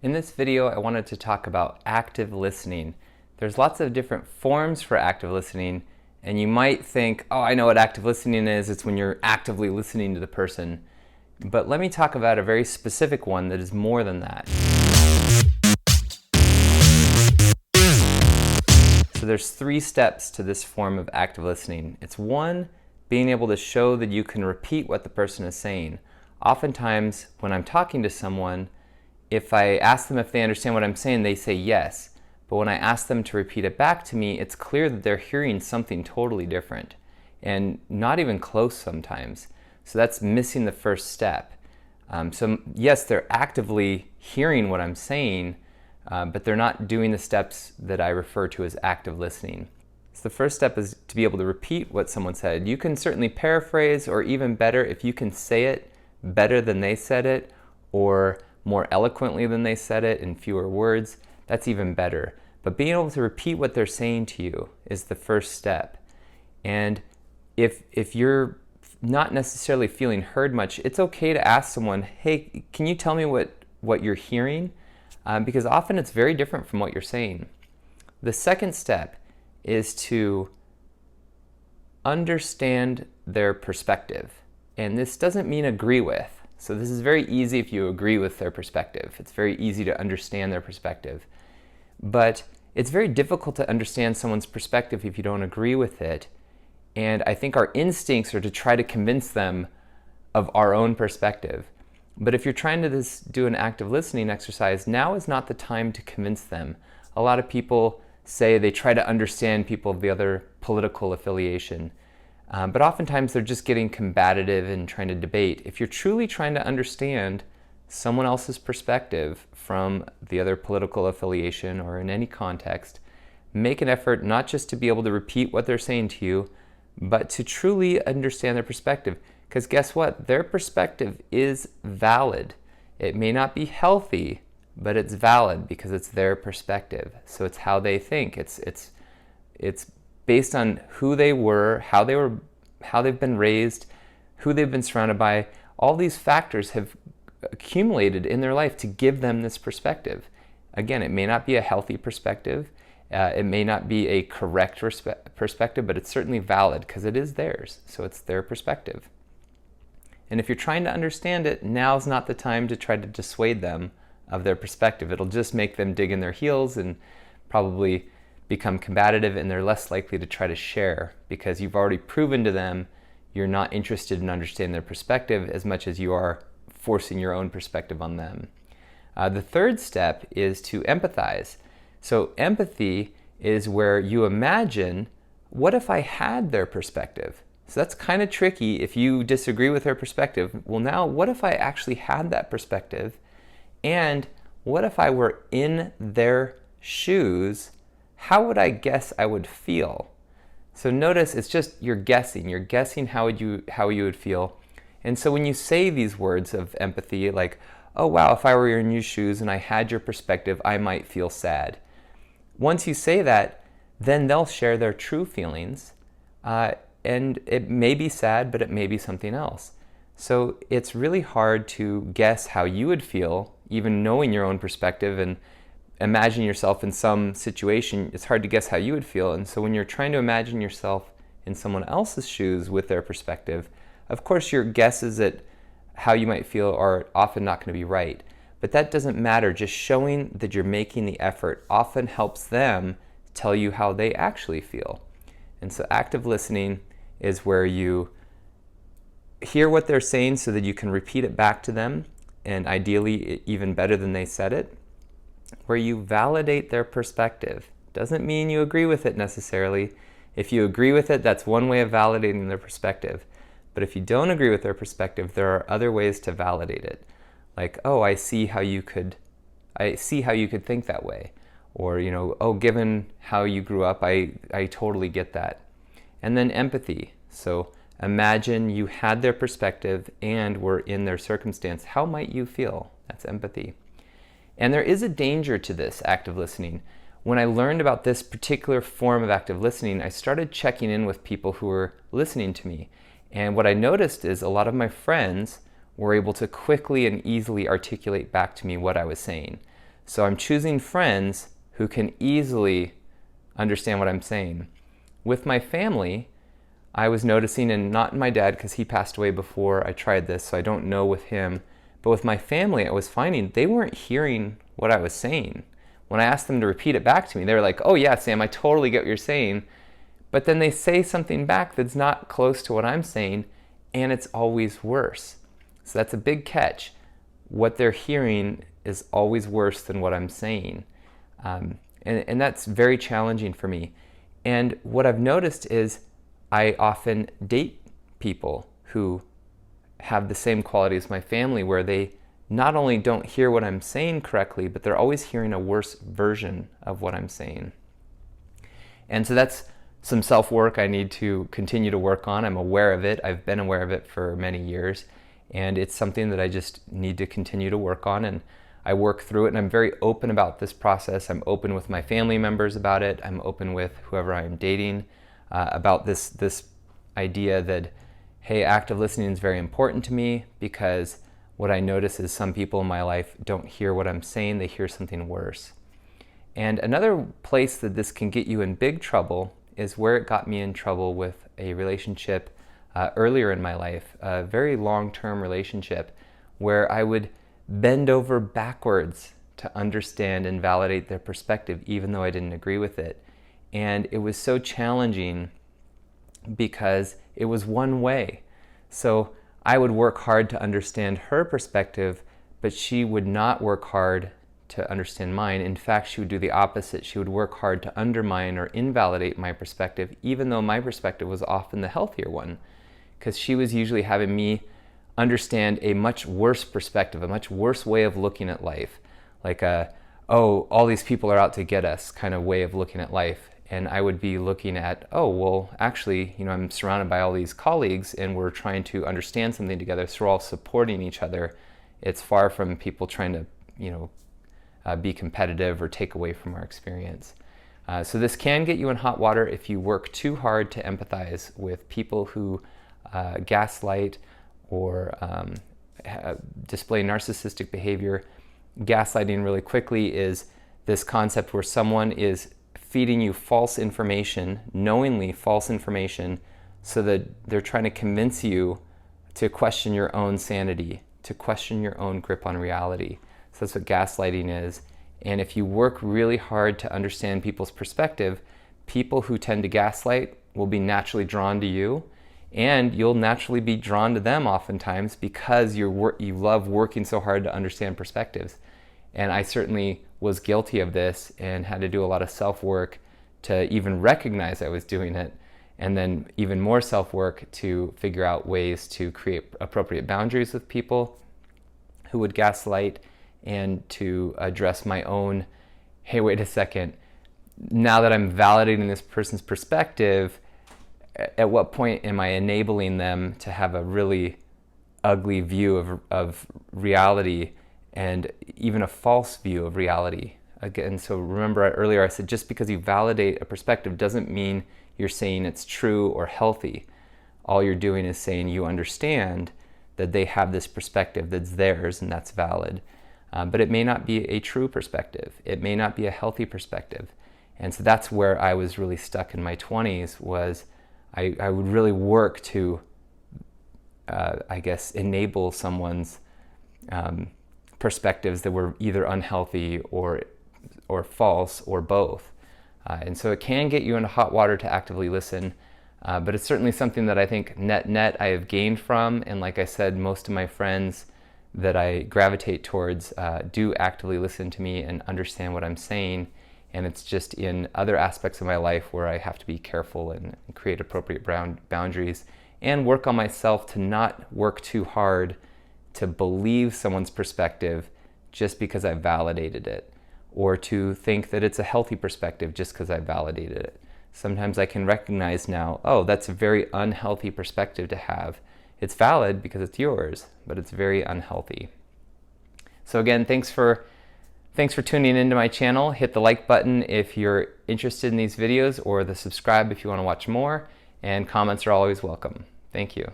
In this video, I wanted to talk about active listening. There's lots of different forms for active listening, and you might think, oh, I know what active listening is. It's when you're actively listening to the person. But let me talk about a very specific one that is more than that. So there's 3 steps to this form of active listening. It's 1, being able to show that you can repeat what the person is saying. Oftentimes, when I'm talking to someone, if I ask them if they understand what I'm saying, they say yes. But when I ask them to repeat it back to me, it's clear that they're hearing something totally different and not even close sometimes. So that's missing the first step. So yes, they're actively hearing what I'm saying, but they're not doing the steps that I refer to as active listening. So the first step is to be able to repeat what someone said. You can certainly paraphrase, or even better, if you can say it better than they said it, or more eloquently than they said it in fewer words, that's even better. But being able to repeat what they're saying to you is the first step. And if you're not necessarily feeling heard much, it's okay to ask someone, hey, can you tell me what you're hearing? Because often it's very different from what you're saying. The second step is to understand their perspective. And this doesn't mean agree with. So this is very easy if you agree with their perspective. It's very easy to understand their perspective. But it's very difficult to understand someone's perspective if you don't agree with it. And I think our instincts are to try to convince them of our own perspective. But if you're trying to do an active listening exercise, now is not the time to convince them. A lot of people say they try to understand people of the other political affiliation. But oftentimes they're just getting combative and trying to debate. If you're truly trying to understand someone else's perspective from the other political affiliation or in any context, make an effort not just to be able to repeat what they're saying to you, but to truly understand their perspective. Because guess what? Their perspective is valid. It may not be healthy, but it's valid because it's their perspective. So it's how they think. It's based on who they were, how they've been raised, who they've been surrounded by. All these factors have accumulated in their life to give them this perspective. Again, it may not be a healthy perspective. It may not be a correct perspective, but it's certainly valid because it is theirs. So it's their perspective. And if you're trying to understand it, now's not the time to try to dissuade them of their perspective. It'll just make them dig in their heels and probably become combative, and they're less likely to try to share because you've already proven to them you're not interested in understanding their perspective as much as you are forcing your own perspective on them. The third step is to empathize. So empathy is where you imagine, what if I had their perspective? So that's kind of tricky if you disagree with their perspective. Well, now what if I actually had that perspective? And what if I were in their shoes? How would I guess I would feel? So notice it's just you're guessing. You're guessing how you would feel. And so when you say these words of empathy, like, oh wow, if I were in your shoes and I had your perspective, I might feel sad. Once you say that, then they'll share their true feelings. And it may be sad, but it may be something else. So it's really hard to guess how you would feel, even knowing your own perspective and imagine yourself in some situation. It's hard to guess how you would feel. And so when you're trying to imagine yourself in someone else's shoes with their perspective, of course your guesses at how you might feel are often not going to be right. But that doesn't matter. Just showing that you're making the effort often helps them tell you how they actually feel. And so active listening is where you hear what they're saying so that you can repeat it back to them, and ideally even better than they said it, where you validate their perspective. Doesn't mean you agree with it necessarily. If you agree with it, that's one way of validating their perspective. But if you don't agree with their perspective, there are other ways to validate it. Like, oh, I see how you could think that way. Or, oh, given how you grew up, I totally get that. And then empathy. So imagine you had their perspective and were in their circumstance. How might you feel? That's empathy. And there is a danger to this active listening. When I learned about this particular form of active listening, I started checking in with people who were listening to me. And what I noticed is a lot of my friends were able to quickly and easily articulate back to me what I was saying. So I'm choosing friends who can easily understand what I'm saying. With my family, I was noticing, and not my dad because he passed away before I tried this, so I don't know with him, but with my family, I was finding they weren't hearing what I was saying. When I asked them to repeat it back to me, they were like, "Oh yeah, Sam, I totally get what you're saying." But then they say something back that's not close to what I'm saying, and it's always worse. So that's a big catch. What they're hearing is always worse than what I'm saying. And that's very challenging for me. And what I've noticed is I often date people who have the same quality as my family, where they not only don't hear what I'm saying correctly, but they're always hearing a worse version of what I'm saying. And so that's some self-work I need to continue to work on. I'm aware of it. I've been aware of it for many years. And it's something that I just need to continue to work on. And I work through it, and I'm very open about this process. I'm open with my family members about it. I'm open with whoever I'm dating about this idea that, hey, active listening is very important to me, because what I notice is some people in my life don't hear what I'm saying. They hear something worse. And another place that this can get you in big trouble is where it got me in trouble with a relationship earlier in my life, a very long-term relationship where I would bend over backwards to understand and validate their perspective, even though I didn't agree with it. And it was so challenging because it was one way. So I would work hard to understand her perspective, but she would not work hard to understand mine. In fact, she would do the opposite. She would work hard to undermine or invalidate my perspective, even though my perspective was often the healthier one, because she was usually having me understand a much worse perspective, a much worse way of looking at life, like oh, all these people are out to get us kind of way of looking at life. And I would be looking at, oh, well, actually, I'm surrounded by all these colleagues and we're trying to understand something together, so we're all supporting each other. It's far from people trying to, be competitive or take away from our experience. So this can get you in hot water if you work too hard to empathize with people who gaslight or display narcissistic behavior. Gaslighting, really quickly, is this concept where someone is feeding you false information, knowingly false information, so that they're trying to convince you to question your own sanity, to question your own grip on reality. So that's what gaslighting is. And if you work really hard to understand people's perspective, people who tend to gaslight will be naturally drawn to you, and you'll naturally be drawn to them oftentimes because you love working so hard to understand perspectives. And I certainly was guilty of this and had to do a lot of self-work to even recognize I was doing it, and then even more self-work to figure out ways to create appropriate boundaries with people who would gaslight, and to address my own, hey, wait a second, now that I'm validating this person's perspective, at what point am I enabling them to have a really ugly view of reality, and even a false view of reality? Again, so remember earlier I said just because you validate a perspective doesn't mean you're saying it's true or healthy. All you're doing is saying you understand that they have this perspective that's theirs and that's valid. But it may not be a true perspective. It may not be a healthy perspective. And so that's where I was really stuck in my 20s, was I would really work to, enable someone's perspectives that were either unhealthy or false or both. And so it can get you into hot water to actively listen, but it's certainly something that I think net I have gained from. And like I said, most of my friends that I gravitate towards do actively listen to me and understand what I'm saying. And it's just in other aspects of my life where I have to be careful and create appropriate boundaries and work on myself to not work too hard to believe someone's perspective just because I validated it, or to think that it's a healthy perspective just because I validated it. Sometimes I can recognize now, oh, that's a very unhealthy perspective to have. It's valid because it's yours, but it's very unhealthy. So again, thanks for tuning into my channel. Hit the like button if you're interested in these videos, or the subscribe if you want to watch more, and comments are always welcome. Thank you.